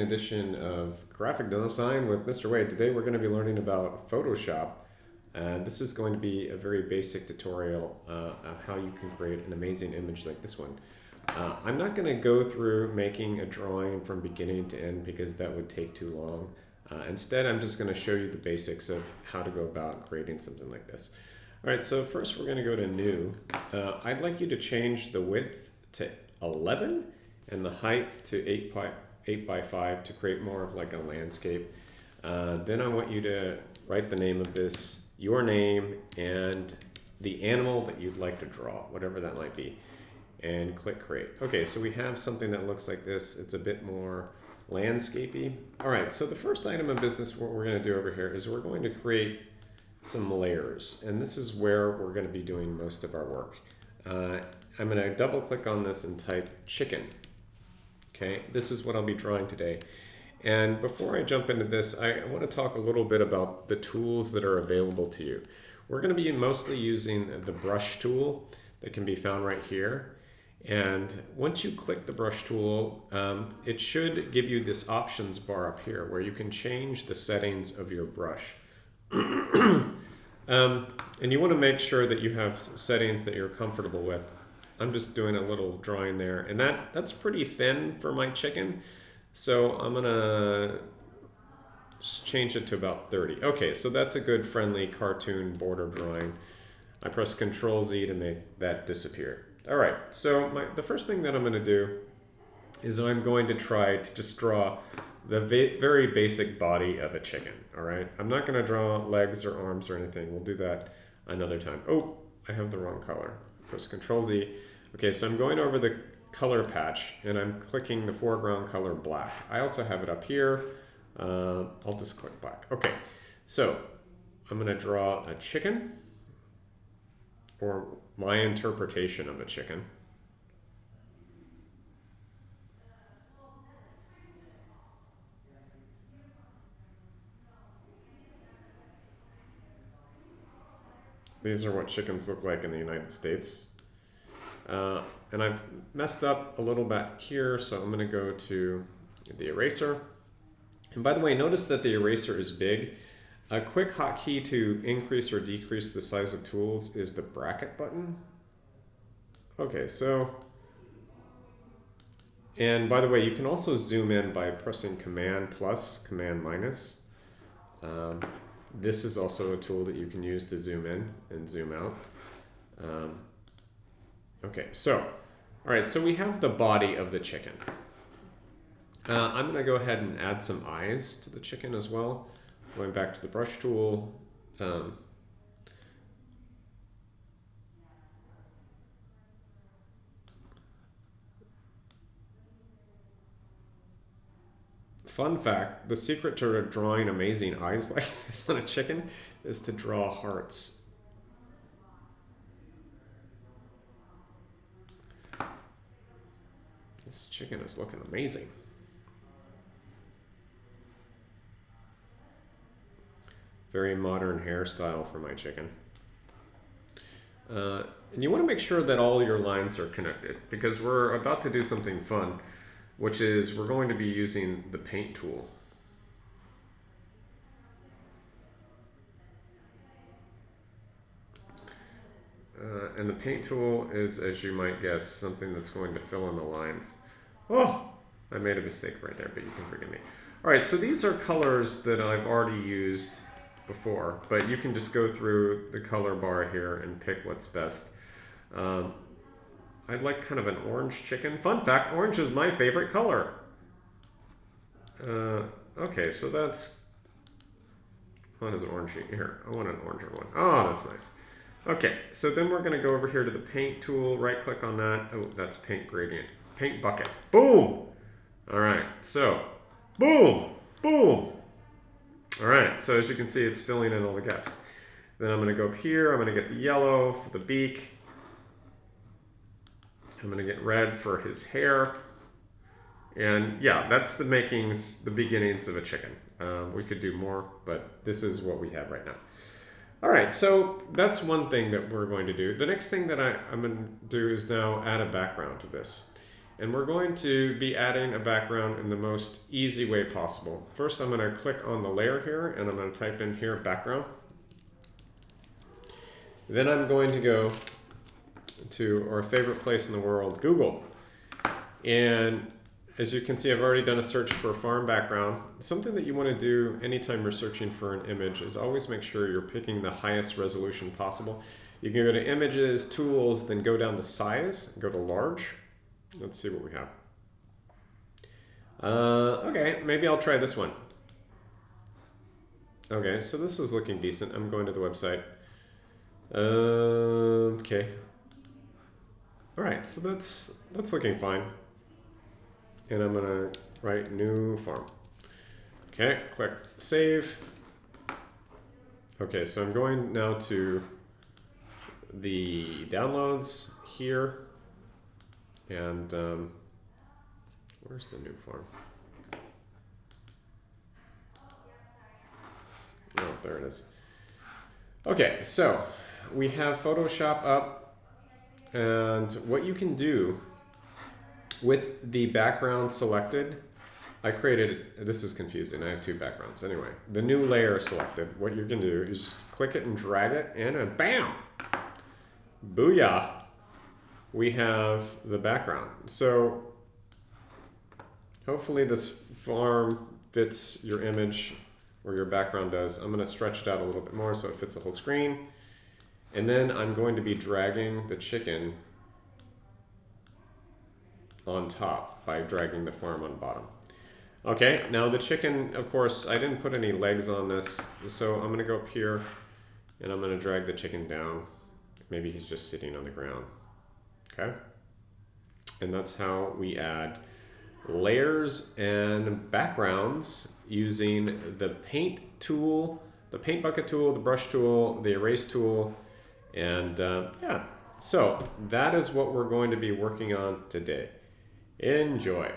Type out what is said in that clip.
Edition of Graphic Design with Mr. Wade. Today we're going to be learning about Photoshop. This is going to be a very basic tutorial of how you can create an amazing image like this one. I'm not going to go through making a drawing from beginning to end because that would take too long. Instead, I'm just going to show you the basics of how to go about creating something like this. All right, so first we're going to go to New. I'd like you to change the width to 11 and the height to 8 by 5 to create more of like a landscape. Then I want you to write the name of this, your name, and the animal that you'd like to draw, whatever that might be, and click create. Okay, so we have something that looks like this. It's a bit more landscapey. All right, so the first item of business, what we're going to do over here is we're going to create some layers, and this is where we're going to be doing most of our work. I'm going to double click on this and type chicken. Okay, this is what I'll be drawing today. And before I jump into this, I want to talk a little bit about the tools that are available to you. We're going to be mostly using the brush tool that can be found right here. And once you click the brush tool, it should give you this options bar up here where you can change the settings of your brush. And you want to make sure that you have settings that you're comfortable with. I'm just doing a little drawing there, and that's pretty thin for my chicken, so I'm gonna just change it to about 30. Okay, so that's a good friendly cartoon border drawing. I press Control Z to make that disappear. All right, so the first thing that I'm gonna do is I'm going to try to just draw the very basic body of a chicken. All right, I'm not gonna draw legs or arms or anything. We'll do that another time. Oh, I have the wrong color. Press Control Z. Okay, so I'm going over the color patch and I'm clicking the foreground color black. I also have it up here. I'll just click black. Okay, so I'm going to draw a chicken, or my interpretation of a chicken. These are what chickens look like in the United States. And I've messed up a little back here, so I'm going to go to the eraser. And by the way, notice that the eraser is big. A quick hotkey to increase or decrease the size of tools is the bracket button. Okay, so, and by the way, you can also zoom in by pressing Command plus, Command minus. This is also a tool that you can use to zoom in and zoom out. Okay, so, all right, so we have the body of the chicken. I'm going to go ahead and add some eyes to the chicken as well. Going back to the brush tool. Fun fact, the secret to drawing amazing eyes like this on a chicken is to draw hearts. This chicken is looking amazing. Very modern hairstyle for my chicken. And you want to make sure that all your lines are connected because we're about to do something fun, which is we're going to be using the paint tool. And the paint tool is, as you might guess, something that's going to fill in the lines. Oh, I made a mistake right there, but you can forgive me. All right, so these are colors that I've already used before, but you can just go through the color bar here and pick what's best. I'd like kind of an orange chicken. Fun fact, orange is my favorite color. Okay, so that's, what is orange here? I want an oranger one. Oh, that's nice. Okay, so then we're going to go over here to the paint tool, right click on that. Oh, that's paint gradient. Paintbucket. Boom! All right, so boom, boom. All right, so as you can see, it's filling in all the gaps. Then I'm going to go up here. I'm going to get the yellow for the beak. I'm going to get red for his hair. And yeah, that's the makings, the beginnings of a chicken. We could do more, but this is what we have right now. All right, so that's one thing that we're going to do. The next thing that I'm going to do is now add a background to this. And we're going to be adding a background in the most easy way possible. First, I'm going to click on the layer here, and I'm going to type in here background. Then I'm going to go to our favorite place in the world, Google. And as you can see, I've already done a search for a farm background. Something that you want to do anytime you're searching for an image is always make sure you're picking the highest resolution possible. You can go to Images, Tools, then go down to Size, go to Large. Let's see what we have. Okay, maybe I'll try this one. Okay, so this is looking decent. I'm going to the website. Okay. All right, so that's looking fine. And I'm gonna write new farm. Okay, click save. Okay, so I'm going now to the downloads here. And where's the new farm? Oh, there it is. Okay, so we have Photoshop up, and what you can do with the background selected, I created, this is confusing, I have two backgrounds. Anyway, the new layer selected, what you can do is just click it and drag it in, and bam! Booyah! We have the background. So hopefully this farm fits your image, or your background does. I'm going to stretch it out a little bit more so it fits the whole screen. And then I'm going to be dragging the chicken on top by dragging the farm on bottom. Okay, now the chicken, of course, I didn't put any legs on this, so I'm going to go up here and I'm going to drag the chicken down. Maybe he's just sitting on the ground. Okay, and that's how we add layers and backgrounds using the paint tool, the Paintbucket tool, the brush tool, the erase tool, and yeah. So that is what we're going to be working on today. Enjoy.